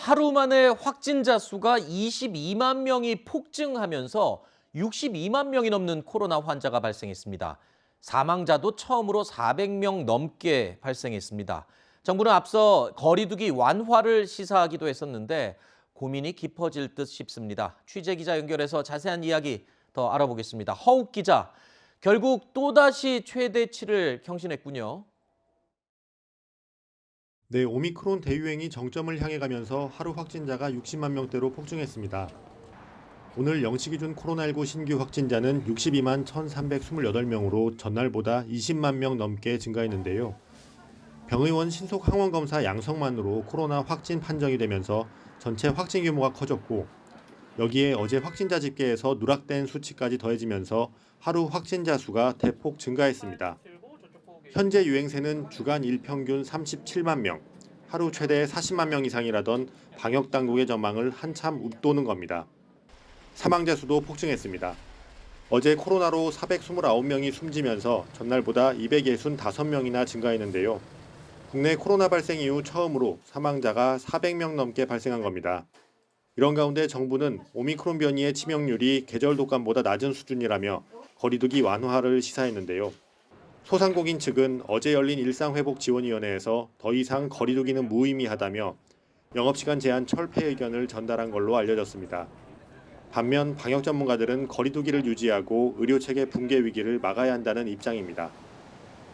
하루 만에 확진자 수가 22만 명이 폭증하면서 62만 명이 넘는 코로나 환자가 발생했습니다. 사망자도 처음으로 400명 넘게 발생했습니다. 정부는 앞서 거리두기 완화를 시사하기도 했었는데 고민이 깊어질 듯 싶습니다. 취재 기자 연결해서 자세한 이야기 더 알아보겠습니다. 허욱 기자, 결국 또다시 최대치를 경신했군요. 네, 오미크론 대유행이 정점을 향해 가면서 하루 확진자가 60만 명대로 폭증했습니다. 오늘 0시 기준 코로나19 신규 확진자는 62만 1,328명으로 전날보다 20만 명 넘게 증가했는데요. 병의원 신속 항원 검사 양성만으로 코로나 확진 판정이 되면서 전체 확진 규모가 커졌고, 여기에 어제 확진자 집계에서 누락된 수치까지 더해지면서 하루 확진자 수가 대폭 증가했습니다. 현재 유행세는 주간 일평균 37만 명, 하루 최대 40만 명 이상이라던 방역당국의 전망을 한참 웃도는 겁니다. 사망자 수도 폭증했습니다. 어제 코로나로 429명이 숨지면서 전날보다 265명이나 증가했는데요. 국내 코로나 발생 이후 처음으로 사망자가 400명 넘게 발생한 겁니다. 이런 가운데 정부는 오미크론 변이의 치명률이 계절 독감보다 낮은 수준이라며 거리두기 완화를 시사했는데요. 소상공인 측은 어제 열린 일상회복지원위원회에서 더 이상 거리두기는 무의미하다며 영업시간 제한 철폐 의견을 전달한 걸로 알려졌습니다. 반면 방역 전문가들은 거리두기를 유지하고 의료체계 붕괴 위기를 막아야 한다는 입장입니다.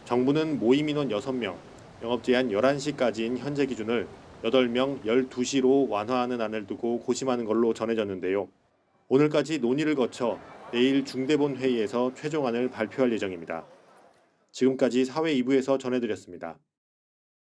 정부는 모임 인원 6명, 영업 제한 11시까지인 현재 기준을 8명 12시로 완화하는 안을 두고 고심하는 걸로 전해졌는데요. 오늘까지 논의를 거쳐 내일 중대본 회의에서 최종안을 발표할 예정입니다. 지금까지 사회 2부에서 전해드렸습니다.